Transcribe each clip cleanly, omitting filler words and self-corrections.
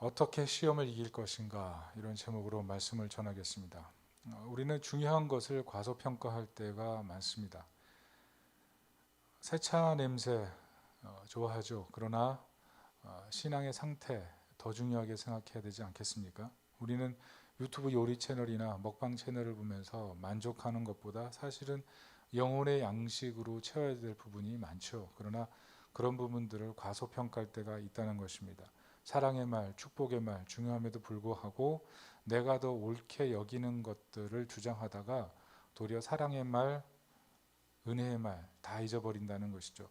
어떻게 시험을 이길 것인가, 이런 제목으로 말씀을 전하겠습니다. 우리는 중요한 것을 과소평가할 때가 많습니다. 세차 냄새 좋아하죠. 그러나 신앙의 상태 더 중요하게 생각해야 되지 않겠습니까? 우리는 유튜브 요리 채널이나 먹방 채널을 보면서 만족하는 것보다 사실은 영혼의 양식으로 채워야 될 부분이 많죠. 그러나 그런 부분들을 과소평가할 때가 있다는 것입니다. 사랑의 말, 축복의 말 중요함에도 불구하고 내가 더 옳게 여기는 것들을 주장하다가 도리어 사랑의 말, 은혜의 말 다 잊어버린다는 것이죠.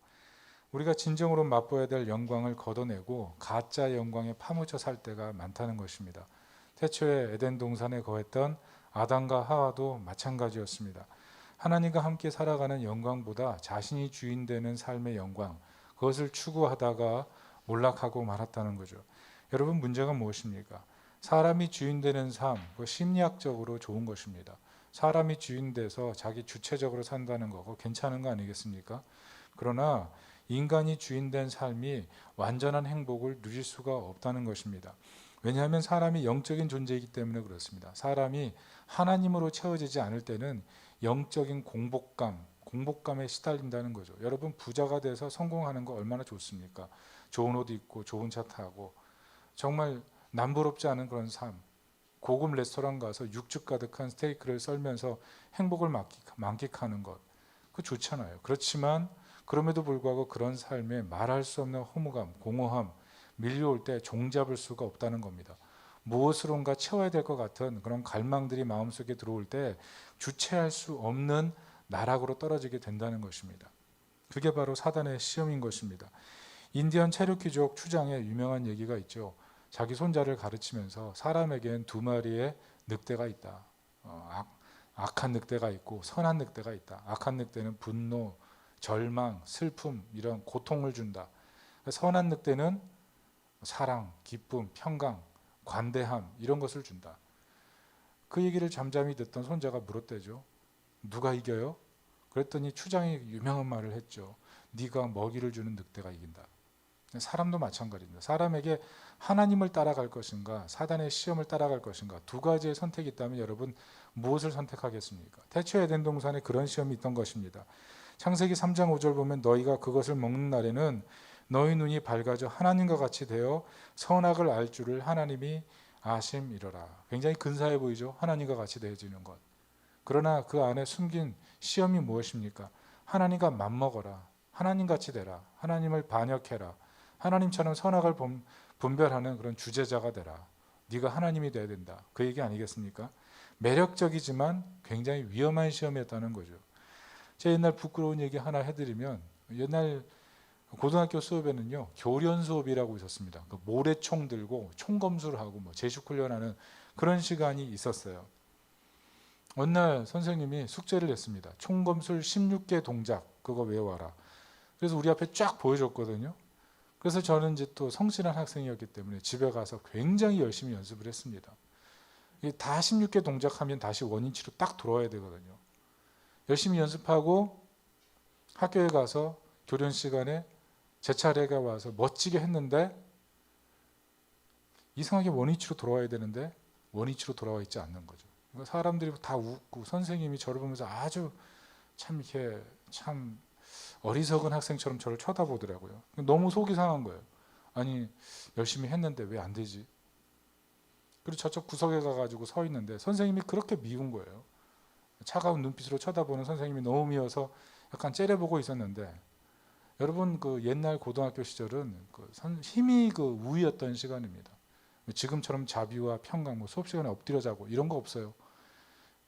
우리가 진정으로 맛보아야 될 영광을 걷어내고 가짜 영광에 파묻혀 살 때가 많다는 것입니다. 태초에 에덴 동산에 거했던 아담과 하와도 마찬가지였습니다. 하나님과 함께 살아가는 영광보다 자신이 주인 되는 삶의 영광, 그것을 추구하다가 몰락하고 말았다는 거죠. 여러분, 문제가 무엇입니까? 사람이 주인 되는 삶, 그거 심리학적으로 좋은 것입니다. 사람이 주인 돼서 자기 주체적으로 산다는 거, 그거 괜찮은 거 아니겠습니까? 그러나 인간이 주인된 삶이 완전한 행복을 누릴 수가 없다는 것입니다. 왜냐하면 사람이 영적인 존재이기 때문에 그렇습니다. 사람이 하나님으로 채워지지 않을 때는 영적인 공복감에 시달린다는 거죠. 여러분, 부자가 돼서 성공하는 거 얼마나 좋습니까? 좋은 옷 입고 좋은 차 타고 정말 남부럽지 않은 그런 삶, 고급 레스토랑 가서 육즙 가득한 스테이크를 썰면서 행복을 만끽하는 것, 그거 좋잖아요. 그렇지만 그럼에도 불구하고 그런 삶에 말할 수 없는 허무감, 공허함 밀려올 때 종잡을 수가 없다는 겁니다. 무엇으론가 채워야 될 것 같은 그런 갈망들이 마음속에 들어올 때 주체할 수 없는 나락으로 떨어지게 된다는 것입니다. 그게 바로 사단의 시험인 것입니다. 인디언 체로키족 추장에 유명한 얘기가 있죠. 자기 손자를 가르치면서 사람에겐 두 마리의 늑대가 있다. 악한 늑대가 있고 선한 늑대가 있다. 악한 늑대는 분노, 절망, 슬픔, 이런 고통을 준다. 선한 늑대는 사랑, 기쁨, 평강, 관대함, 이런 것을 준다. 그 얘기를 잠잠히 듣던 손자가 물었대죠. 누가 이겨요? 그랬더니 추장이 유명한 말을 했죠. 네가 먹이를 주는 늑대가 이긴다. 사람도 마찬가지입니다. 사람에게 하나님을 따라갈 것인가, 사단의 시험을 따라갈 것인가, 두 가지의 선택이 있다면 여러분 무엇을 선택하겠습니까? 태초 에덴 동산에 그런 시험이 있던 것입니다. 창세기 3장 5절 보면 너희가 그것을 먹는 날에는 너희 눈이 밝아져 하나님과 같이 되어 선악을 알 줄을 하나님이 아심이러라. 굉장히 근사해 보이죠? 하나님과 같이 되어지는 것. 그러나 그 안에 숨긴 시험이 무엇입니까? 하나님과 맞먹어라. 하나님같이 되라. 하나님을 반역해라. 하나님처럼 선악을 분별하는 그런 주제자가 되라. 네가 하나님이 돼야 된다. 그 얘기 아니겠습니까? 매력적이지만 굉장히 위험한 시험이었다는 거죠. 제가 옛날 부끄러운 얘기 하나 해드리면, 옛날 고등학교 수업에는요 교련 수업이라고 있었습니다. 그 모래총 들고 총검술을 하고 제식훈련하는 그런 시간이 있었어요. 어느 날 선생님이 숙제를 냈습니다. 총검술 16개 동작 그거 외워라. 그래서 우리 앞에 쫙 보여줬거든요. 그래서 저는 이제 또 성실한 학생이었기 때문에 집에 가서 굉장히 열심히 연습을 했습니다. 다 16개 동작하면 다시 원위치로 딱 돌아와야 되거든요. 열심히 연습하고 학교에 가서 교련 시간에 제 차례가 와서 멋지게 했는데 이상하게 원위치로 돌아와야 되는데 원위치로 돌아와 있지 않는 거죠. 사람들이 다 웃고 선생님이 저를 보면서 아주 참 이렇게 참 어리석은 학생처럼 저를 쳐다보더라고요. 너무 속이 상한 거예요. 아니 열심히 했는데 왜 안 되지? 그리고 저쪽 구석에 가가지고 서 있는데 선생님이 그렇게 미운 거예요. 차가운 눈빛으로 쳐다보는 선생님이 너무 미워서 약간 째려보고 있었는데, 여러분 그 옛날 고등학교 시절은 힘이 그 우위였던 시간입니다. 지금처럼 자비와 평강, 수업 시간에 엎드려 자고 이런 거 없어요.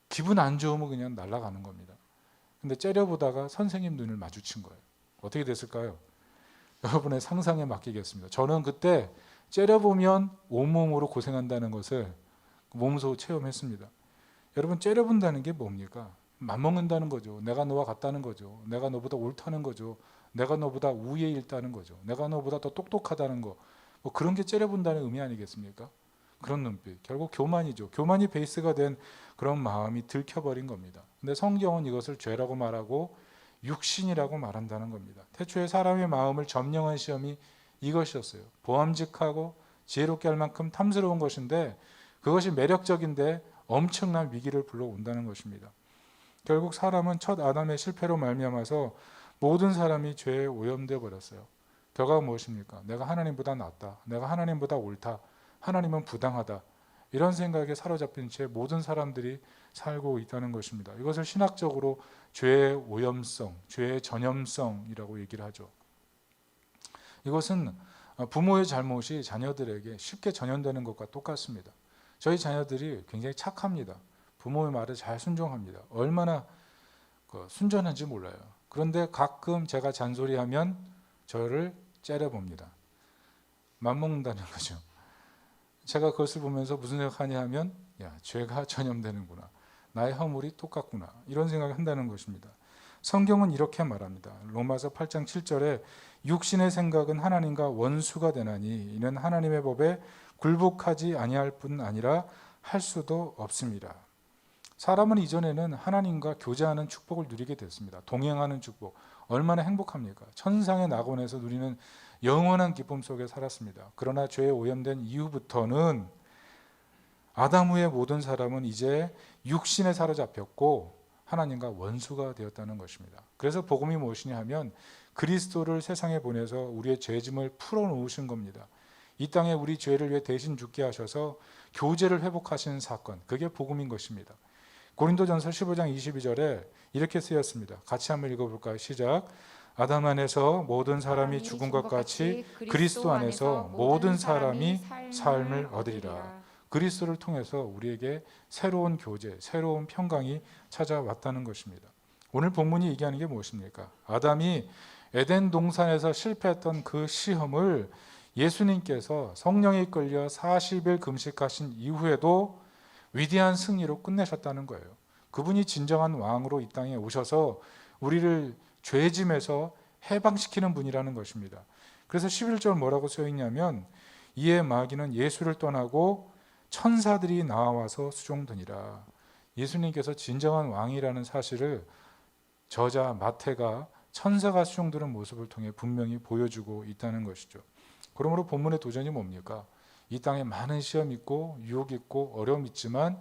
기분 안 좋으면 그냥 날아가는 겁니다. 근데 째려보다가 선생님 눈을 마주친 거예요. 어떻게 됐을까요? 여러분의 상상에 맡기겠습니다. 저는 그때 째려보면 온몸으로 고생한다는 것을 몸소 체험했습니다. 여러분, 째려본다는 게 뭡니까? 맞먹는다는 거죠. 내가 너와 같다는 거죠. 내가 너보다 옳다는 거죠. 내가 너보다 우위에 있다는 거죠. 내가 너보다 더 똑똑하다는 거. 그런 게 째려본다는 의미 아니겠습니까? 그런 눈빛. 결국 교만이죠. 교만이 베이스가 된 그런 마음이 들켜버린 겁니다. 근데 성경은 이것을 죄라고 말하고 육신이라고 말한다는 겁니다. 태초에 사람의 마음을 점령한 시험이 이것이었어요. 보암직하고 지혜롭게 할 만큼 탐스러운 것인데 그것이 매력적인데 엄청난 위기를 불러온다는 것입니다. 결국 사람은 첫 아담의 실패로 말미암아서 모든 사람이 죄에 오염되어 버렸어요. 결과가 무엇입니까? 내가 하나님보다 낫다. 내가 하나님보다 옳다. 하나님은 부당하다. 이런 생각에 사로잡힌 채 모든 사람들이 살고 있다는 것입니다. 이것을 신학적으로 죄의 오염성, 죄의 전염성이라고 얘기를 하죠. 이것은 부모의 잘못이 자녀들에게 쉽게 전염되는 것과 똑같습니다. 저희 자녀들이 굉장히 착합니다. 부모의 말에 잘 순종합니다. 얼마나 순전한지 몰라요. 그런데 가끔 제가 잔소리하면 저를 째려봅니다. 맘먹는다는 거죠. 제가 그것을 보면서 무슨 생각하냐 하면 야, 죄가 전염되는구나. 나의 허물이 똑같구나. 이런 생각을 한다는 것입니다. 성경은 이렇게 말합니다. 로마서 8장 7절에 육신의 생각은 하나님과 원수가 되나니 이는 하나님의 법에 굴복하지 아니할 뿐 아니라 할 수도 없습니다. 사람은 이전에는 하나님과 교제하는 축복을 누리게 됐습니다. 동행하는 축복. 얼마나 행복합니까? 천상의 낙원에서 누리는 영원한 기쁨 속에 살았습니다. 그러나 죄에 오염된 이후부터는 아담 후의 모든 사람은 이제 육신에 사로잡혔고 하나님과 원수가 되었다는 것입니다. 그래서 복음이 무엇이냐 하면 그리스도를 세상에 보내서 우리의 죄짐을 풀어놓으신 겁니다. 이 땅에 우리 죄를 위해 대신 죽게 하셔서 교제를 회복하시는 사건, 그게 복음인 것입니다. 고린도전서 15장 22절에 이렇게 쓰였습니다. 같이 한번 읽어볼까요? 시작. 아담 안에서 모든 사람이 죽은 것 같이 그리스도 안에서 모든 사람이 삶을 얻으리라. 그리스도를 통해서 우리에게 새로운 교제, 새로운 평강이 찾아왔다는 것입니다. 오늘 본문이 얘기하는 게 무엇입니까? 아담이 에덴 동산에서 실패했던 그 시험을 예수님께서 성령에 이끌려 40일 금식하신 이후에도 위대한 승리로 끝내셨다는 거예요. 그분이 진정한 왕으로 이 땅에 오셔서 우리를 죄짐에서 해방시키는 분이라는 것입니다. 그래서 11절 뭐라고 써있냐면 이에 마귀는 예수를 떠나고 천사들이 나와서 수종드니라. 예수님께서 진정한 왕이라는 사실을 저자 마태가 천사가 수종드는 모습을 통해 분명히 보여주고 있다는 것이죠. 그러므로 본문의 도전이 뭡니까? 이 땅에 많은 시험이 있고 유혹이 있고 어려움이 있지만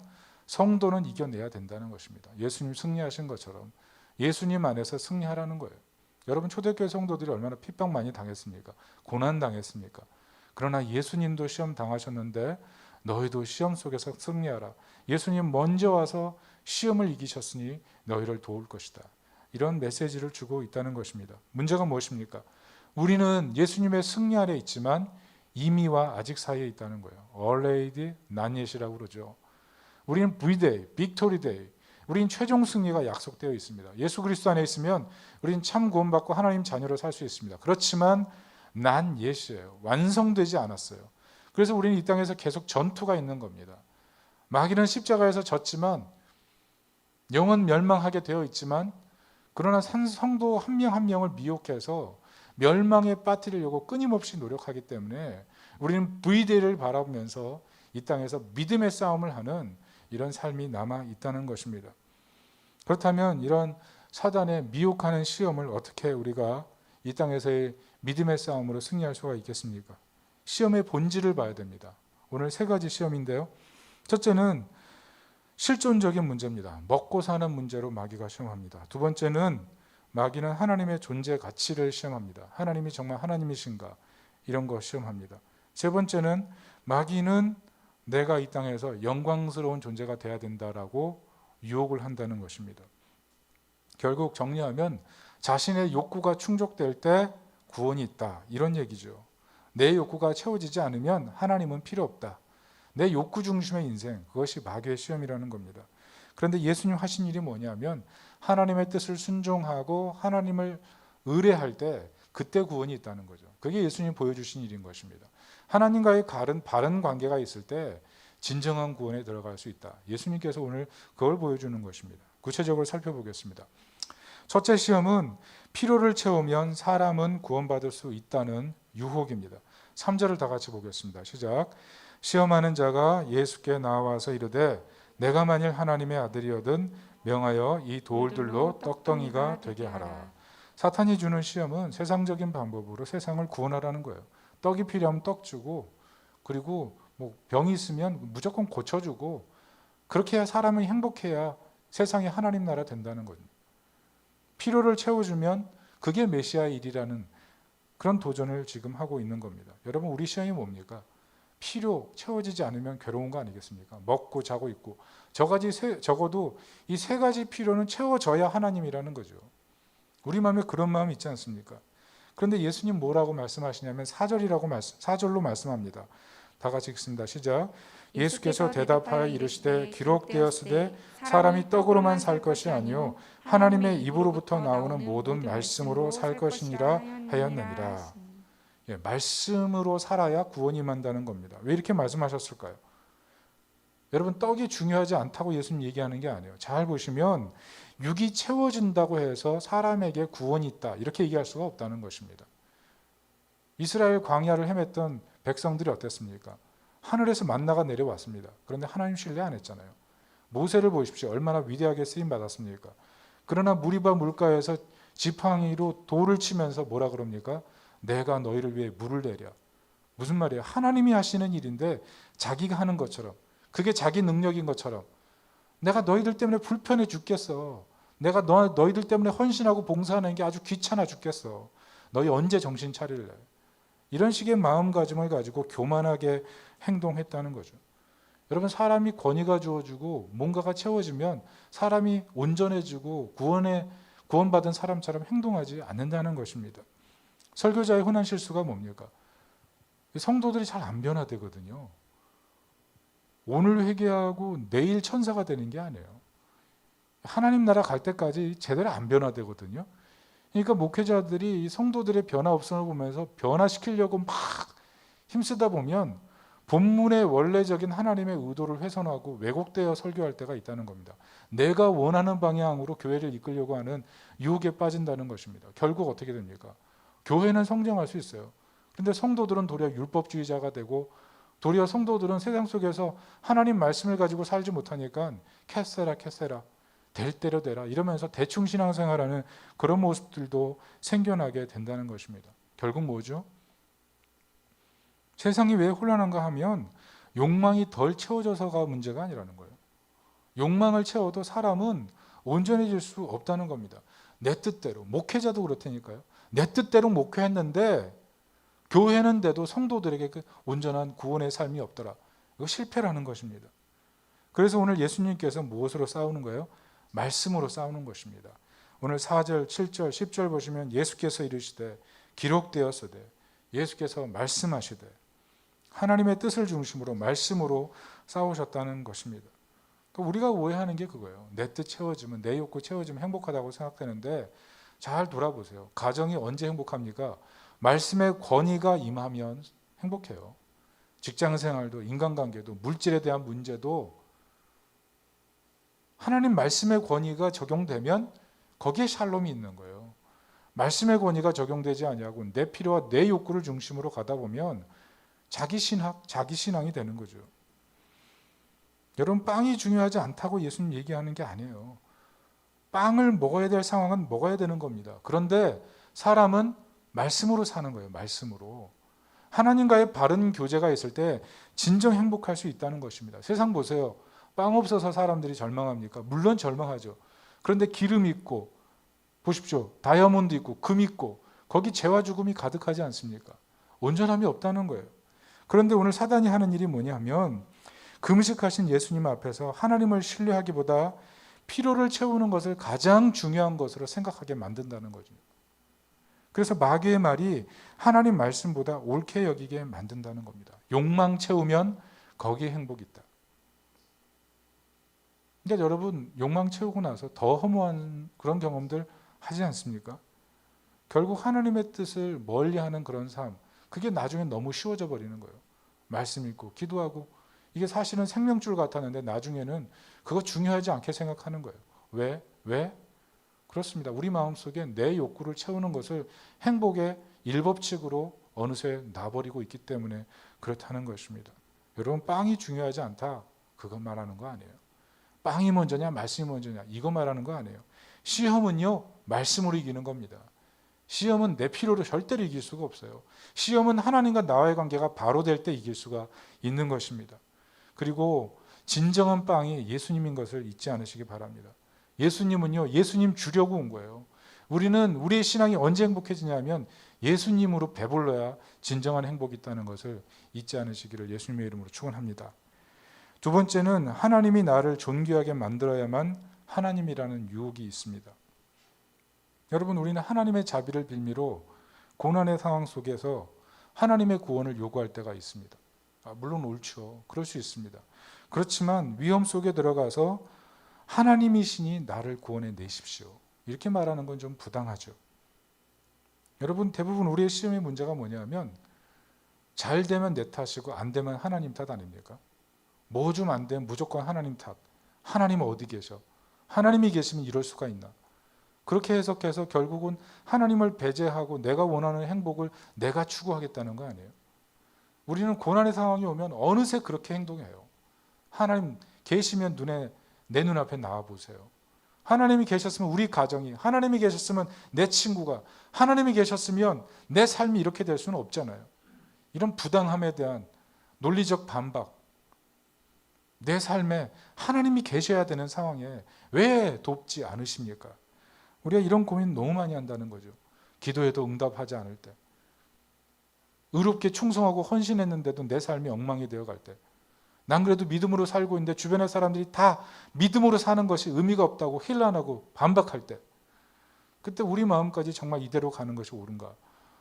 성도는 이겨내야 된다는 것입니다. 예수님 승리하신 것처럼 예수님 안에서 승리하라는 거예요. 여러분 초대교회 성도들이 얼마나 핍박 많이 당했습니까? 고난 당했습니까? 그러나 예수님도 시험 당하셨는데 너희도 시험 속에서 승리하라. 예수님 먼저 와서 시험을 이기셨으니 너희를 도울 것이다. 이런 메시지를 주고 있다는 것입니다. 문제가 무엇입니까? 우리는 예수님의 승리 아래 있지만 이미와 아직 사이에 있다는 거예요. already not yet이라고 그러죠. 우리는 V-Day, Victory Day, 우리는 최종 승리가 약속되어 있습니다. 예수 그리스도 안에 있으면 우리는 참 구원받고 하나님 자녀로 살 수 있습니다. 그렇지만 not yet이에요. 완성되지 않았어요. 그래서 우리는 이 땅에서 계속 전투가 있는 겁니다. 마귀는 십자가에서 졌지만 영은 멸망하게 되어 있지만 그러나 성도 한 명 한 명을 미혹해서 멸망에 빠뜨리려고 끊임없이 노력하기 때문에 우리는 V-Day를 바라보면서 이 땅에서 믿음의 싸움을 하는 이런 삶이 남아 있다는 것입니다. 그렇다면 이런 사단의 미혹하는 시험을 어떻게 우리가 이 땅에서의 믿음의 싸움으로 승리할 수가 있겠습니까? 시험의 본질을 봐야 됩니다. 오늘 세 가지 시험인데요. 첫째는 실존적인 문제입니다. 먹고 사는 문제로 마귀가 시험합니다. 두 번째는 마귀는 하나님의 존재 가치를 시험합니다. 하나님이 정말 하나님이신가? 이런 거 시험합니다. 세 번째는 마귀는 내가 이 땅에서 영광스러운 존재가 돼야 된다라고 유혹을 한다는 것입니다. 결국 정리하면 자신의 욕구가 충족될 때 구원이 있다. 이런 얘기죠. 내 욕구가 채워지지 않으면 하나님은 필요 없다. 내 욕구 중심의 인생, 그것이 마귀의 시험이라는 겁니다. 그런데 예수님 하신 일이 뭐냐면 하나님의 뜻을 순종하고 하나님을 의뢰할 때 그때 구원이 있다는 거죠. 그게 예수님 보여주신 일인 것입니다. 하나님과의 바른 관계가 있을 때 진정한 구원에 들어갈 수 있다. 예수님께서 오늘 그걸 보여주는 것입니다. 구체적으로 살펴보겠습니다. 첫째 시험은 필요를 채우면 사람은 구원받을 수 있다는 유혹입니다. 3절을 다 같이 보겠습니다. 시작. 시험하는 자가 예수께 나와서 이르되 내가 만일 하나님의 아들이거든 명하여 이 돌들로 떡덩이가 되게 하라. 사탄이 주는 시험은 세상적인 방법으로 세상을 구원하라는 거예요. 떡이 필요하면 떡 주고 그리고 뭐 병이 있으면 무조건 고쳐주고 그렇게 해야 사람이 행복해야 세상에 하나님 나라 된다는 거죠. 필요를 채워주면 그게 메시아의 일이라는 그런 도전을 지금 하고 있는 겁니다. 여러분 우리 시험이 뭡니까? 필요 채워지지 않으면 괴로운 거 아니겠습니까? 먹고 자고 있고 적어도 이 세 가지 필요는 채워져야 하나님이라는 거죠. 우리 마음에 그런 마음이 있지 않습니까? 그런데 예수님 뭐라고 말씀하시냐면 4절로 말씀합니다. 다 같이 읽습니다. 시작. 예수께서 대답하여 이르시되 기록되었으되 사람이 떡으로만 살 것이 아니요 하나님의 입으로부터 나오는 모든 말씀으로 살 것이니라 하였느니라. 예, 말씀으로 살아야 구원이 임한다는 겁니다. 왜 이렇게 말씀하셨을까요? 여러분 떡이 중요하지 않다고 예수님 얘기하는 게 아니에요. 잘 보시면 육이 채워진다고 해서 사람에게 구원이 있다 이렇게 얘기할 수가 없다는 것입니다. 이스라엘 광야를 헤맸던 백성들이 어땠습니까? 하늘에서 만나가 내려왔습니다. 그런데 하나님 신뢰 안 했잖아요. 모세를 보십시오. 얼마나 위대하게 쓰임 받았습니까? 그러나 무리바 물가에서 지팡이로 돌을 치면서 뭐라 그럽니까? 내가 너희를 위해 물을 내랴. 무슨 말이에요? 하나님이 하시는 일인데 자기가 하는 것처럼 그게 자기 능력인 것처럼 내가 너희들 때문에 불편해 죽겠어. 내가 너희들 때문에 헌신하고 봉사하는 게 아주 귀찮아 죽겠어. 너희 언제 정신 차릴래? 이런 식의 마음가짐을 가지고 교만하게 행동했다는 거죠. 여러분 사람이 권위가 주어지고 뭔가가 채워지면 사람이 온전해지고 구원받은 사람처럼 행동하지 않는다는 것입니다. 설교자의 흔한 실수가 뭡니까? 성도들이 잘 안 변화되거든요. 오늘 회개하고 내일 천사가 되는 게 아니에요. 하나님 나라 갈 때까지 제대로 안 변화되거든요. 그러니까 목회자들이 성도들의 변화 없음을 보면서 변화시키려고 막 힘쓰다 보면 본문의 원래적인 하나님의 의도를 훼손하고 왜곡되어 설교할 때가 있다는 겁니다. 내가 원하는 방향으로 교회를 이끌려고 하는 유혹에 빠진다는 것입니다. 결국 어떻게 됩니까? 교회는 성장할 수 있어요. 그런데 성도들은 도리어 율법주의자가 되고 도리어 성도들은 세상 속에서 하나님 말씀을 가지고 살지 못하니까 캐세라 될 대로 되라 이러면서 대충 신앙생활하는 그런 모습들도 생겨나게 된다는 것입니다. 결국 뭐죠? 세상이 왜 혼란한가 하면 욕망이 덜 채워져서가 문제가 아니라는 거예요. 욕망을 채워도 사람은 온전해질 수 없다는 겁니다. 내 뜻대로 목회자도 그렇다니까요. 내 뜻대로 목회했는데 교회는 돼도 성도들에게 그 온전한 구원의 삶이 없더라. 이거 실패라는 것입니다. 그래서 오늘 예수님께서 무엇으로 싸우는 거예요? 말씀으로 싸우는 것입니다. 오늘 4절, 7절, 10절 보시면 예수께서 이르시되 기록되었으되 예수께서 말씀하시되 하나님의 뜻을 중심으로 말씀으로 싸우셨다는 것입니다. 우리가 오해하는 게 그거예요. 내 뜻 채워지면 내 욕구 채워지면 행복하다고 생각되는데 잘 돌아보세요. 가정이 언제 행복합니까? 말씀의 권위가 임하면 행복해요. 직장생활도 인간관계도 물질에 대한 문제도 하나님 말씀의 권위가 적용되면 거기에 샬롬이 있는 거예요. 말씀의 권위가 적용되지 아니하고 내 필요와 내 욕구를 중심으로 가다 보면 자기 신앙이 되는 거죠. 여러분 빵이 중요하지 않다고 예수님 얘기하는 게 아니에요. 빵을 먹어야 될 상황은 먹어야 되는 겁니다. 그런데 사람은 말씀으로 사는 거예요. 말씀으로. 하나님과의 바른 교제가 있을 때 진정 행복할 수 있다는 것입니다. 세상 보세요. 빵 없어서 사람들이 절망합니까? 물론 절망하죠. 그런데 기름 있고 보십시오. 다이아몬드 있고 금 있고 거기 죄와 죽음이 가득하지 않습니까? 온전함이 없다는 거예요. 그런데 오늘 사단이 하는 일이 뭐냐면 금식하신 예수님 앞에서 하나님을 신뢰하기보다 필요를 채우는 것을 가장 중요한 것으로 생각하게 만든다는 거죠. 그래서 마귀의 말이 하나님 말씀보다 옳게 여기게 만든다는 겁니다. 욕망 채우면 거기에 행복이 있다. 그러니까 여러분 욕망 채우고 나서 더 허무한 그런 경험들 하지 않습니까? 결국 하나님의 뜻을 멀리하는 그런 삶, 그게 나중에 너무 쉬워져 버리는 거예요. 말씀 읽고 기도하고 이게 사실은 생명줄 같았는데 나중에는 그거 중요하지 않게 생각하는 거예요. 왜? 그렇습니다. 우리 마음속에 내 욕구를 채우는 것을 행복의 일법칙으로 어느새 놔버리고 있기 때문에 그렇다는 것입니다. 여러분 빵이 중요하지 않다. 그것 말하는 거 아니에요. 빵이 먼저냐 말씀이 먼저냐 이거 말하는 거 아니에요. 시험은요 말씀으로 이기는 겁니다. 시험은 내 필요로 절대로 이길 수가 없어요. 시험은 하나님과 나와의 관계가 바로 될 때 이길 수가 있는 것입니다. 그리고 진정한 빵이 예수님인 것을 잊지 않으시기 바랍니다. 예수님은요, 예수님 주려고 온 거예요. 우리는 우리의 신앙이 언제 행복해지냐면 예수님으로 배불러야 진정한 행복이 있다는 것을 잊지 않으시기를 예수님의 이름으로 축원합니다. 두 번째는 하나님이 나를 존귀하게 만들어야만 하나님이라는 유혹이 있습니다. 여러분, 우리는 하나님의 자비를 빌미로 고난의 상황 속에서 하나님의 구원을 요구할 때가 있습니다. 물론 옳죠. 그럴 수 있습니다. 그렇지만 위험 속에 들어가서 하나님이시니 나를 구원해 내십시오, 이렇게 말하는 건 좀 부당하죠. 여러분, 대부분 우리의 시험의 문제가 뭐냐면 잘 되면 내 탓이고 안 되면 하나님 탓 아닙니까? 뭐 좀 안 되면 무조건 하나님 탓. 하나님은 어디 계셔? 하나님이 계시면 이럴 수가 있나? 그렇게 해석해서 결국은 하나님을 배제하고 내가 원하는 행복을 내가 추구하겠다는 거 아니에요? 우리는 고난의 상황이 오면 어느새 그렇게 행동해요. 하나님 계시면 내 눈앞에 나와 보세요. 하나님이 계셨으면 우리 가정이, 하나님이 계셨으면 내 친구가, 하나님이 계셨으면 내 삶이 이렇게 될 수는 없잖아요. 이런 부당함에 대한 논리적 반박, 내 삶에 하나님이 계셔야 되는 상황에 왜 돕지 않으십니까? 우리가 이런 고민 너무 많이 한다는 거죠. 기도해도 응답하지 않을 때, 의롭게 충성하고 헌신했는데도 내 삶이 엉망이 되어갈 때, 난 그래도 믿음으로 살고 있는데 주변의 사람들이 다 믿음으로 사는 것이 의미가 없다고 힐난하고 반박할 때, 그때 우리 마음까지 정말 이대로 가는 것이 옳은가,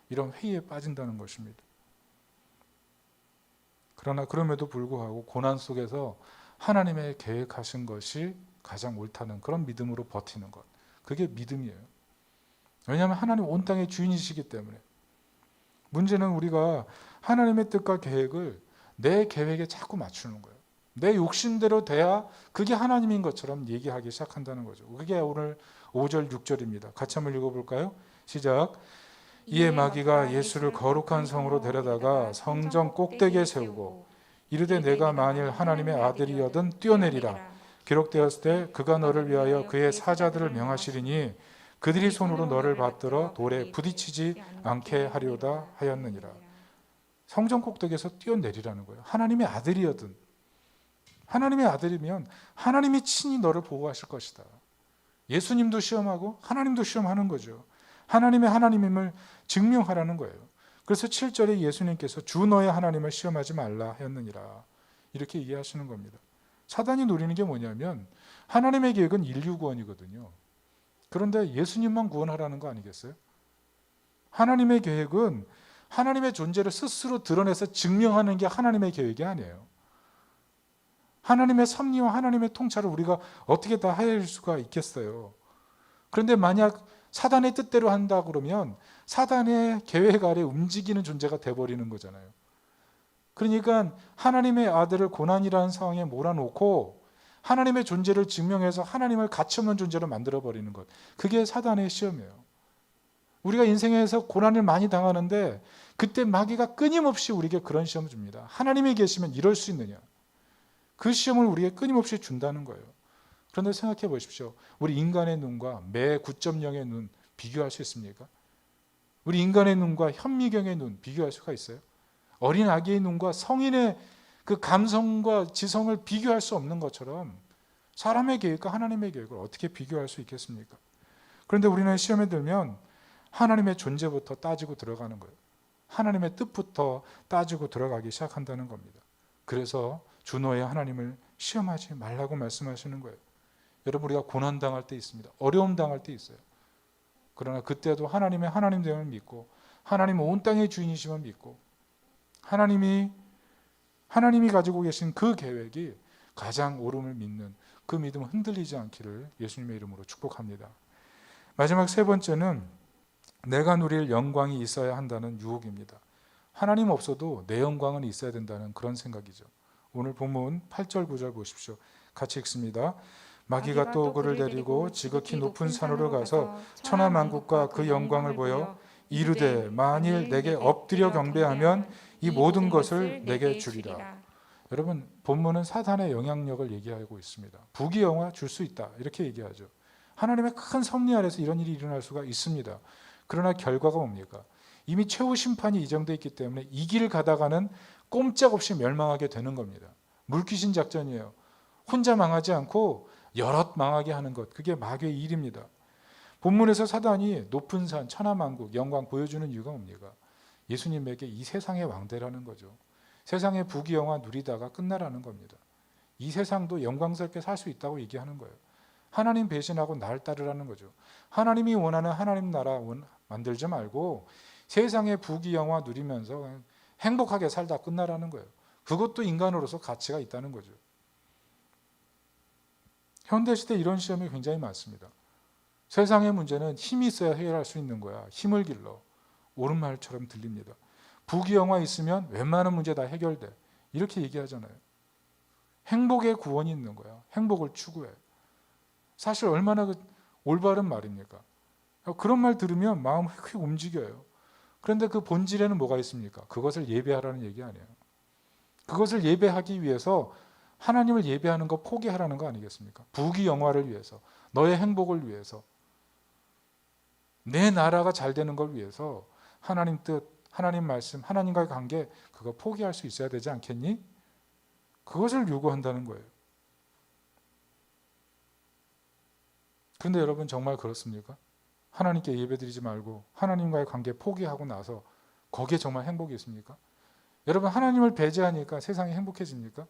이런 회의에 빠진다는 것입니다. 그러나 그럼에도 불구하고 고난 속에서 하나님의 계획하신 것이 가장 옳다는 그런 믿음으로 버티는 것, 그게 믿음이에요. 왜냐하면 하나님 온 땅의 주인이시기 때문에. 문제는 우리가 하나님의 뜻과 계획을 내 계획에 자꾸 맞추는 거예요. 내 욕심대로 돼야 그게 하나님인 것처럼 얘기하기 시작한다는 거죠. 그게 오늘 5절 6절입니다. 같이 한번 읽어볼까요? 시작. 이에 마귀가 예수를 거룩한 성으로 데려다가 성전 꼭대기에 세우고 이르되 내가 만일 하나님의 아들이여든 뛰어내리라. 기록되었을 때 그가 너를 위하여 그의 사자들을 명하시리니 그들이 손으로 너를 받들어 돌에 부딪히지 않게 하리오다 하였느니라. 성전 꼭대기에서 뛰어내리라는 거예요. 하나님의 아들이여든, 하나님의 아들이면 하나님이 친히 너를 보호하실 것이다. 예수님도 시험하고 하나님도 시험하는 거죠. 하나님의 하나님임을 증명하라는 거예요. 그래서 7절에 예수님께서 주 너의 하나님을 시험하지 말라 하였느니라, 이렇게 이해하시는 겁니다. 사단이 노리는 게 뭐냐면 하나님의 계획은 인류 구원이거든요. 그런데 예수님만 구원하라는 거 아니겠어요? 하나님의 계획은 하나님의 존재를 스스로 드러내서 증명하는 게 하나님의 계획이 아니에요. 하나님의 섭리와 하나님의 통찰을 우리가 어떻게 다 헤아릴 수가 있겠어요? 그런데 만약 사단의 뜻대로 한다 그러면 사단의 계획 아래 움직이는 존재가 돼버리는 거잖아요. 그러니까 하나님의 아들을 고난이라는 상황에 몰아놓고 하나님의 존재를 증명해서 하나님을 가치없는 존재로 만들어버리는 것, 그게 사단의 시험이에요. 우리가 인생에서 고난을 많이 당하는데 그때 마귀가 끊임없이 우리에게 그런 시험을 줍니다. 하나님이 계시면 이럴 수 있느냐, 그 시험을 우리에게 끊임없이 준다는 거예요. 그런데 생각해 보십시오. 우리 인간의 눈과 매 9.0의 눈 비교할 수 있습니까? 우리 인간의 눈과 현미경의 눈 비교할 수가 있어요? 어린 아기의 눈과 성인의 그 감성과 지성을 비교할 수 없는 것처럼 사람의 계획과 하나님의 계획을 어떻게 비교할 수 있겠습니까? 그런데 우리는 시험에 들면 하나님의 존재부터 따지고 들어가는 거예요. 하나님의 뜻부터 따지고 들어가기 시작한다는 겁니다. 그래서 주 너의 하나님을 시험하지 말라고 말씀하시는 거예요. 여러분, 우리가 고난당할 때 있습니다. 어려움 당할 때 있어요. 그러나 그때도 하나님의 하나님됨을 믿고 하나님 온 땅의 주인이심을 믿고 하나님이 가지고 계신 그 계획이 가장 옳음을 믿는 그 믿음은 흔들리지 않기를 예수님의 이름으로 축복합니다. 마지막 세 번째는 내가 누릴 영광이 있어야 한다는 유혹입니다. 하나님 없어도 내 영광은 있어야 된다는 그런 생각이죠. 오늘 본문 8절 9절 보십시오. 같이 읽습니다. 마귀가 또 그를 데리고 지극히 높은 산으로 가서 천하만국과 그 영광을 보여 이르되 만일 내게 엎드려 경배하면 이 모든 것을 내게 주리라. 여러분, 본문은 사단의 영향력을 얘기하고 있습니다. 부귀영화 줄 수 있다, 이렇게 얘기하죠. 하나님의 큰 섭리 아래서 이런 일이 일어날 수가 있습니다. 그러나 결과가 뭡니까? 이미 최후 심판이 예정되어 있기 때문에 이 길을 가다가는 꼼짝없이 멸망하게 되는 겁니다. 물귀신 작전이에요. 혼자 망하지 않고 여럿 망하게 하는 것, 그게 마귀의 일입니다. 본문에서 사단이 높은 산, 천하만국, 영광 보여주는 이유가 뭡니까? 예수님에게 이 세상의 왕대라는 거죠. 세상의 부귀영화 누리다가 끝나라는 겁니다. 이 세상도 영광스럽게 살 수 있다고 얘기하는 거예요. 하나님 배신하고 날 따르라는 거죠. 하나님이 원하는 하나님 나라 만들지 말고 세상의 부귀영화 누리면서 행복하게 살다 끝나라는 거예요. 그것도 인간으로서 가치가 있다는 거죠. 현대시대 이런 시험이 굉장히 많습니다. 세상의 문제는 힘이 있어야 해결할 수 있는 거야. 힘을 길러. 옳은 말처럼 들립니다. 부귀영화 있으면 웬만한 문제 다 해결돼. 이렇게 얘기하잖아요. 행복의 구원이 있는 거야. 행복을 추구해. 사실 얼마나 올바른 말입니까? 그런 말 들으면 마음 휙 움직여요. 그런데 그 본질에는 뭐가 있습니까? 그것을 예배하라는 얘기 아니에요. 그것을 예배하기 위해서 하나님을 예배하는 거 포기하라는 거 아니겠습니까? 부귀영화를 위해서, 너의 행복을 위해서, 내 나라가 잘 되는 걸 위해서 하나님 뜻, 하나님 말씀, 하나님과의 관계 그거 포기할 수 있어야 되지 않겠니? 그것을 요구한다는 거예요. 그런데 여러분 정말 그렇습니까? 하나님께 예배드리지 말고 하나님과의 관계 포기하고 나서 거기에 정말 행복이 있습니까? 여러분 하나님을 배제하니까 세상이 행복해집니까?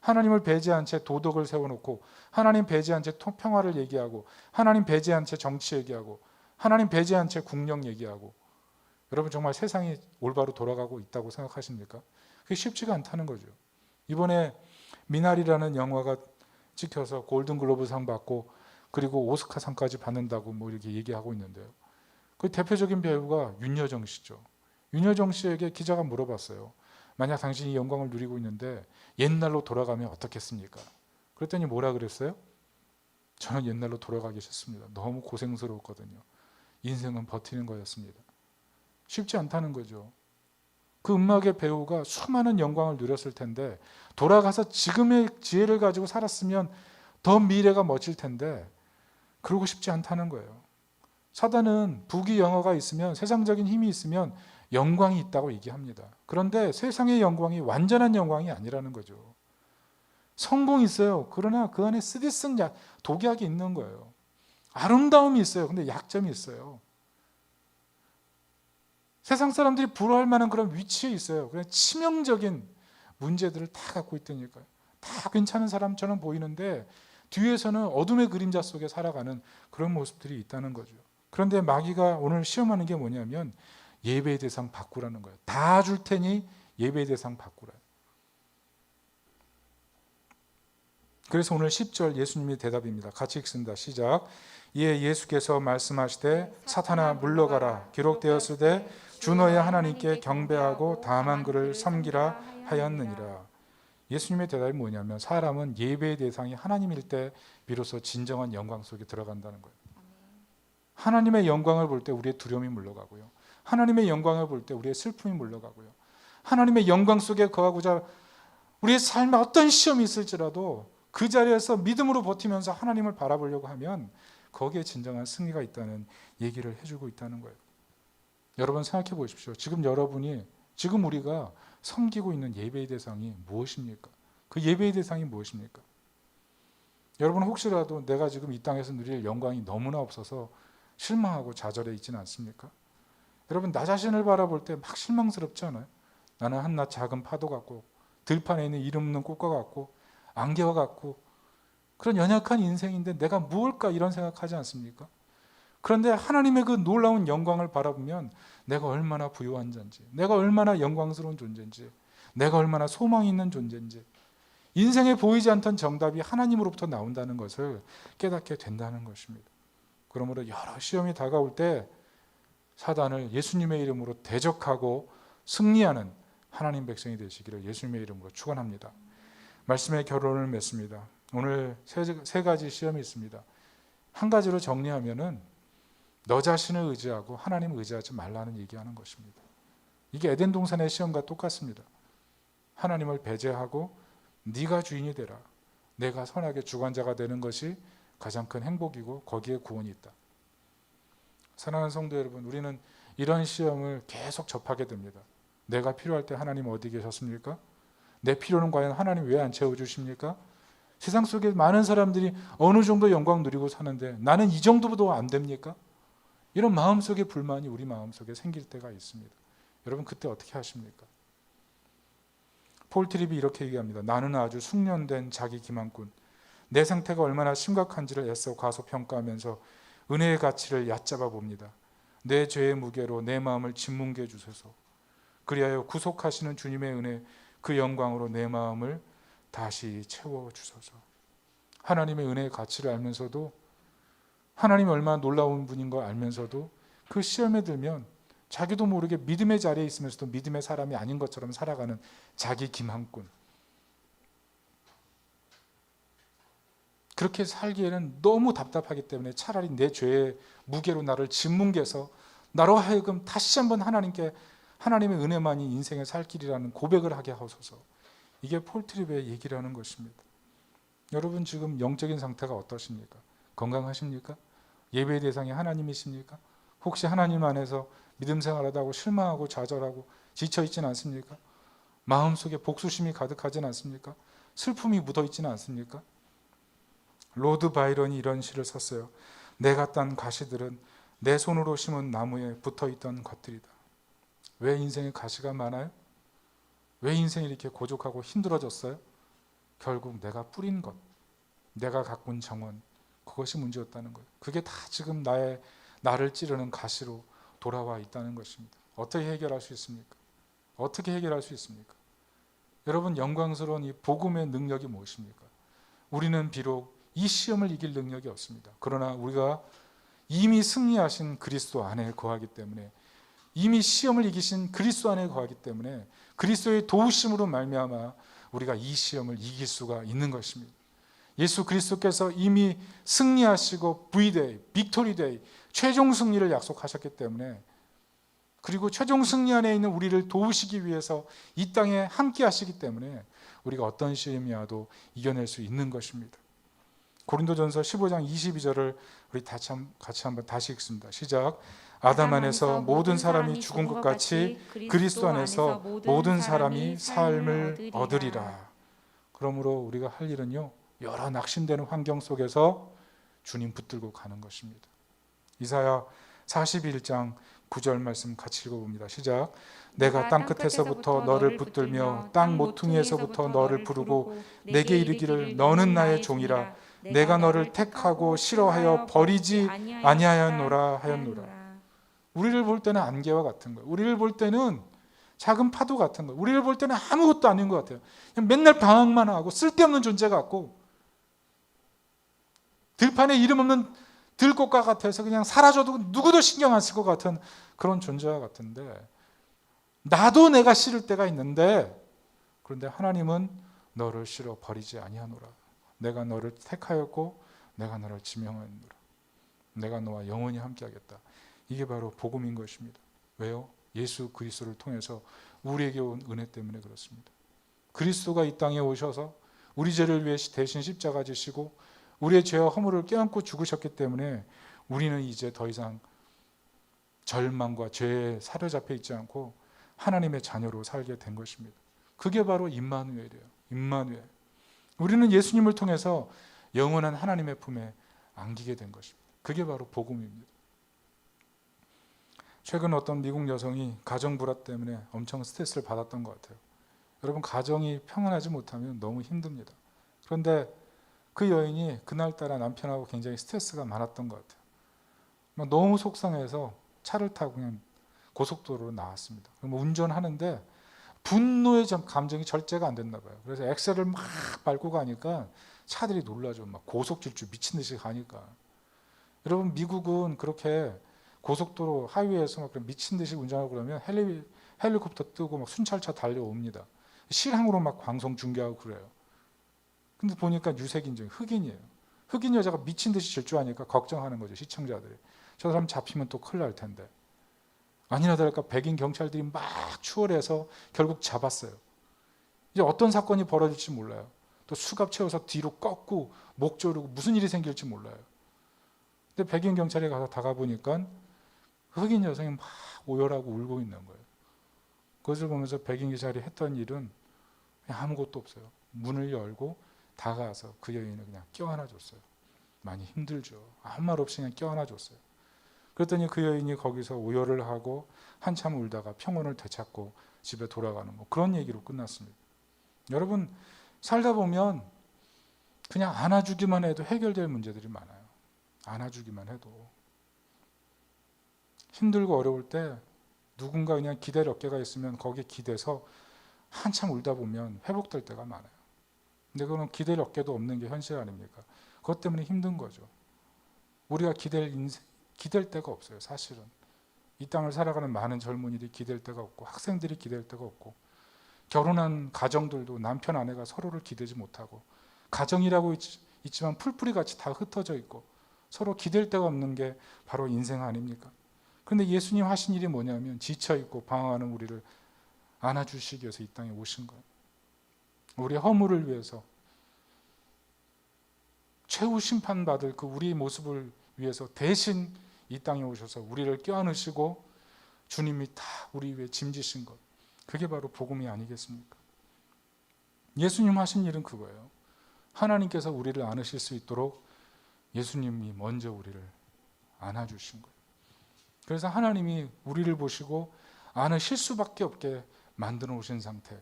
하나님을 배제한 채 도덕을 세워놓고 하나님 배제한 채 평화를 얘기하고 하나님 배제한 채 정치 얘기하고 하나님 배제한 채 국력 얘기하고 여러분 정말 세상이 올바로 돌아가고 있다고 생각하십니까? 그게 쉽지가 않다는 거죠. 이번에 미나리라는 영화가 찍혀서 골든글로브상 받고 그리고 오스카상까지 받는다고 뭐 이렇게 얘기하고 있는데요. 그 대표적인 배우가 윤여정 씨죠. 윤여정 씨에게 기자가 물어봤어요. 만약 당신이 영광을 누리고 있는데 옛날로 돌아가면 어떻겠습니까? 그랬더니 뭐라 그랬어요? 저는 옛날로 돌아가기 싫습니다. 너무 고생스러웠거든요. 인생은 버티는 거였습니다. 쉽지 않다는 거죠. 그 음악의 배우가 수많은 영광을 누렸을 텐데 돌아가서 지금의 지혜를 가지고 살았으면 더 미래가 멋질 텐데 그러고 싶지 않다는 거예요. 사단은 부귀영화가 있으면 세상적인 힘이 있으면 영광이 있다고 얘기합니다. 그런데 세상의 영광이 완전한 영광이 아니라는 거죠. 성공이 있어요. 그러나 그 안에 쓰디쓴 독약이 있는 거예요. 아름다움이 있어요. 근데 약점이 있어요. 세상 사람들이 부러워할 만한 그런 위치에 있어요. 그냥 치명적인 문제들을 다 갖고 있다니까요. 다 괜찮은 사람처럼 보이는데 뒤에서는 어둠의 그림자 속에 살아가는 그런 모습들이 있다는 거죠. 그런데 마귀가 오늘 시험하는 게 뭐냐면 예배의 대상 바꾸라는 거예요. 다 줄 테니 예배의 대상 바꾸라. 그래서 오늘 10절 예수님의 대답입니다. 같이 읽습니다. 시작. 이에 예수께서 말씀하시되 사탄아 물러가라. 기록되었으되 주 너의 하나님께 경배하고 다만 그를 섬기라 하였느니라. 예수님의 대답이 뭐냐면 사람은 예배의 대상이 하나님일 때 비로소 진정한 영광 속에 들어간다는 거예요. 하나님의 영광을 볼 때 우리의 두려움이 물러가고요. 하나님의 영광을 볼 때 우리의 슬픔이 물러가고요. 하나님의 영광 속에 거하고자 우리의 삶에 어떤 시험이 있을지라도 그 자리에서 믿음으로 버티면서 하나님을 바라보려고 하면 거기에 진정한 승리가 있다는 얘기를 해주고 있다는 거예요. 여러분 생각해 보십시오. 지금 우리가 섬기고 있는 예배의 대상이 무엇입니까? 그 예배의 대상이 무엇입니까? 여러분 혹시라도 내가 지금 이 땅에서 누릴 영광이 너무나 없어서 실망하고 좌절해 있지는 않습니까? 여러분 나 자신을 바라볼 때 막 실망스럽지 않아요? 나는 한낱 작은 파도 같고 들판에 있는 이름 없는 꽃과 같고 안개와 같고 그런 연약한 인생인데 내가 무엇일까 이런 생각하지 않습니까? 그런데 하나님의 그 놀라운 영광을 바라보면 내가 얼마나 부유한 자인지, 내가 얼마나 영광스러운 존재인지, 내가 얼마나 소망이 있는 존재인지, 인생에 보이지 않던 정답이 하나님으로부터 나온다는 것을 깨닫게 된다는 것입니다. 그러므로 여러 시험이 다가올 때 사단을 예수님의 이름으로 대적하고 승리하는 하나님 백성이 되시기를 예수님의 이름으로 축원합니다. 말씀의 결론을 맺습니다. 오늘 세 가지 시험이 있습니다. 한 가지로 정리하면은 너 자신을 의지하고 하나님을 의지하지 말라는 얘기하는 것입니다. 이게 에덴 동산의 시험과 똑같습니다. 하나님을 배제하고 네가 주인이 되라. 내가 선하게 주관자가 되는 것이 가장 큰 행복이고 거기에 구원이 있다. 사랑하는 성도 여러분, 우리는 이런 시험을 계속 접하게 됩니다. 내가 필요할 때 하나님 어디 계셨습니까? 내 필요는 과연 하나님 왜 안 채워주십니까? 세상 속에 많은 사람들이 어느 정도 영광 누리고 사는데 나는 이 정도도 안 됩니까? 이런 마음속의 불만이 우리 마음속에 생길 때가 있습니다. 여러분 그때 어떻게 하십니까? 폴 트립이 이렇게 얘기합니다. 나는 아주 숙련된 자기 기만꾼. 내 상태가 얼마나 심각한지를 애써 과소평가하면서 은혜의 가치를 얕잡아 봅니다. 내 죄의 무게로 내 마음을 짓뭉개 주소서. 그리하여 구속하시는 주님의 은혜 그 영광으로 내 마음을 다시 채워주소서. 하나님의 은혜의 가치를 알면서도 하나님이 얼마나 놀라운 분인 걸 알면서도 그 시험에 들면 자기도 모르게 믿음의 자리에 있으면서도 믿음의 사람이 아닌 것처럼 살아가는 자기 기만꾼. 그렇게 살기에는 너무 답답하기 때문에 차라리 내 죄의 무게로 나를 짓뭉개서 나로 하여금 다시 한번 하나님께 하나님의 은혜만이 인생의 살 길이라는 고백을 하게 하소서. 이게 폴 트립의 얘기라는 것입니다. 여러분 지금 영적인 상태가 어떠십니까? 건강하십니까? 예배의 대상이 하나님이십니까? 혹시 하나님 안에서 믿음 생활하다고 실망하고 좌절하고 지쳐있지는 않습니까? 마음속에 복수심이 가득하지는 않습니까? 슬픔이 묻어있지는 않습니까? 로드 바이런이 이런 시를 썼어요. 내가 딴 가시들은 내 손으로 심은 나무에 붙어있던 것들이다. 왜 인생에 가시가 많아요? 왜 인생이 이렇게 고족하고 힘들어졌어요? 결국 내가 뿌린 것, 내가 가꾼 정원, 그것이 문제였다는 거예요. 그게 다 지금 나를 찌르는 가시로 돌아와 있다는 것입니다. 어떻게 해결할 수 있습니까? 어떻게 해결할 수 있습니까? 여러분 영광스러운 이 복음의 능력이 무엇입니까? 우리는 비록 이 시험을 이길 능력이 없습니다. 그러나 우리가 이미 승리하신 그리스도 안에 거하기 때문에 이미 시험을 이기신 그리스도 안에 거하기 때문에 그리스도의 도우심으로 말미암아 우리가 이 시험을 이길 수가 있는 것입니다. 예수 그리스도께서 이미 승리하시고 V-Day, 빅토리 데이, 최종 승리를 약속하셨기 때문에 그리고 최종 승리 안에 있는 우리를 도우시기 위해서 이 땅에 함께 하시기 때문에 우리가 어떤 시험이 와도 이겨낼 수 있는 것입니다. 고린도전서 15장 22절을 우리 같이 한번 다시 읽습니다. 시작. 아담 안에서 모든 사람이 죽은 것 같이 그리스도 안에서 모든 사람이 삶을 얻으리라. 그러므로 우리가 할 일은요, 여러 낙심되는 환경 속에서 주님 붙들고 가는 것입니다. 이사야 41장 9절 말씀 같이 읽어봅니다. 시작. 내가 땅끝에서부터 너를 붙들며 땅 모퉁이에서부터 너를 부르고 내게 이르기를 너는 나의 종이라. 내가 너를 택하고 싫어하여 버리지 아니하였노라 하였노라. 우리를 볼 때는 안개와 같은 거예요. 우리를 볼 때는 작은 파도 같은 거예요. 우리를 볼 때는 아무것도 아닌 것 같아요. 그냥 맨날 방황만 하고 쓸데없는 존재 같고 들판에 이름 없는 들꽃과 같아서 그냥 사라져도 누구도 신경 안 쓸 것 같은 그런 존재와 같은데 나도 내가 싫을 때가 있는데 그런데 하나님은 너를 싫어 버리지 아니하노라. 내가 너를 택하였고 내가 너를 지명하였노라. 내가 너와 영원히 함께하겠다. 이게 바로 복음인 것입니다. 왜요? 예수 그리스도를 통해서 우리에게 온 은혜 때문에 그렇습니다. 그리스도가 이 땅에 오셔서 우리 죄를 위해 대신 십자가 지시고 우리의 죄와 허물을 껴안고 죽으셨기 때문에 우리는 이제 더 이상 절망과 죄에 사로잡혀 있지 않고 하나님의 자녀로 살게 된 것입니다. 그게 바로 임마누엘이에요. 임마누엘. 우리는 예수님을 통해서 영원한 하나님의 품에 안기게 된 것입니다. 그게 바로 복음입니다. 최근 어떤 미국 여성이 가정 불화 때문에 엄청 스트레스를 받았던 것 같아요. 여러분 가정이 평안하지 못하면 너무 힘듭니다. 그런데 그 여인이 그날따라 남편하고 굉장히 스트레스가 많았던 것 같아요. 너무 속상해서 차를 타고 그냥 고속도로로 나왔습니다. 그럼 운전하는데 분노의 감정이 절제가 안 됐나 봐요. 그래서 엑셀을 막 밟고 가니까 차들이 놀라죠. 막 고속 질주 미친 듯이 가니까. 여러분 미국은 그렇게 고속도로 하이웨이에서 막 미친 듯이 운전하고 그러면 헬리콥터 뜨고 막 순찰차 달려옵니다. 실항으로 막 방송 중계하고 그래요. 근데 보니까 유색인종 흑인이에요. 흑인 여자가 미친 듯이 질주하니까 걱정하는 거죠. 시청자들이. 저 사람 잡히면 또 큰일 날 텐데. 아니나 다를까 백인 경찰들이 막 추월해서 결국 잡았어요. 이제 어떤 사건이 벌어질지 몰라요. 또 수갑 채워서 뒤로 꺾고 목 조르고 무슨 일이 생길지 몰라요. 근데 백인 경찰이 가서 다가보니까 흑인 여성이 막 오열하고 울고 있는 거예요. 그것을 보면서 백인 기사들이 했던 일은 그냥 아무것도 없어요. 문을 열고 다가와서 그 여인을 그냥 껴안아줬어요. 많이 힘들죠. 아무 말 없이 그냥 껴안아줬어요. 그랬더니 그 여인이 거기서 오열을 하고 한참 울다가 평온을 되찾고 집에 돌아가는 뭐 그런 얘기로 끝났습니다. 여러분, 살다 보면 그냥 안아주기만 해도 해결될 문제들이 많아요. 안아주기만 해도. 힘들고 어려울 때 누군가 그냥 기댈 어깨가 있으면 거기에 기대서 한참 울다 보면 회복될 때가 많아요. 근데 그건 기댈 어깨도 없는 게 현실 아닙니까? 그것 때문에 힘든 거죠. 우리가 기댈 데가 없어요. 사실은 이 땅을 살아가는 많은 젊은이들이 기댈 데가 없고 학생들이 기댈 데가 없고 결혼한 가정들도 남편 아내가 서로를 기대지 못하고 가정이라고 있지만 풀뿌리 같이 다 흩어져 있고 서로 기댈 데가 없는 게 바로 인생 아닙니까? 그런데 예수님 하신 일이 뭐냐면 지쳐 있고 방황하는 우리를 안아주시기 위해서 이 땅에 오신 거예요. 우리의 허물을 위해서 최후 심판받을 그 우리의 모습을 위해서 대신 이 땅에 오셔서 우리를 껴안으시고 주님이 다 우리 위해 짐지신 것, 그게 바로 복음이 아니겠습니까? 예수님 하신 일은 그거예요. 하나님께서 우리를 안으실 수 있도록 예수님이 먼저 우리를 안아주신 거예요. 그래서 하나님이 우리를 보시고 안으실 수밖에 없게 만들어 오신 상태,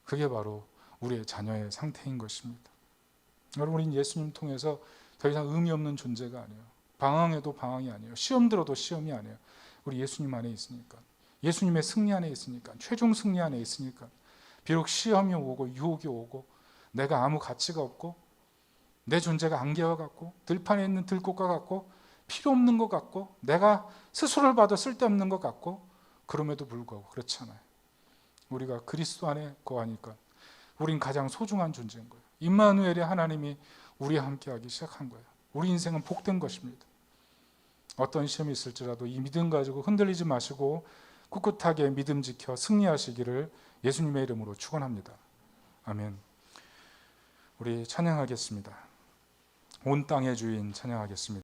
그게 바로 우리의 자녀의 상태인 것입니다. 여러분, 우리는 예수님 통해서 더 이상 의미 없는 존재가 아니에요. 방황해도 방황이 아니에요. 시험 들어도 시험이 아니에요. 우리 예수님 안에 있으니까, 예수님의 승리 안에 있으니까, 최종 승리 안에 있으니까, 비록 시험이 오고 유혹이 오고 내가 아무 가치가 없고 내 존재가 안개와 같고 들판에 있는 들꽃과 같고 필요 없는 것 같고 내가 스스로를 봐도 쓸데없는 것 같고, 그럼에도 불구하고 그렇잖아요. 우리가 그리스도 안에 거하니까 우린 가장 소중한 존재인 거예요. 임마누엘의 하나님이 우리와 함께하기 시작한 거예요. 우리 인생은 복된 것입니다. 어떤 시험이 있을지라도 이 믿음 가지고 흔들리지 마시고 꿋꿋하게 믿음 지켜 승리하시기를 예수님의 이름으로 축원합니다. 아멘. 우리 찬양하겠습니다. 온 땅의 주인 찬양하겠습니다.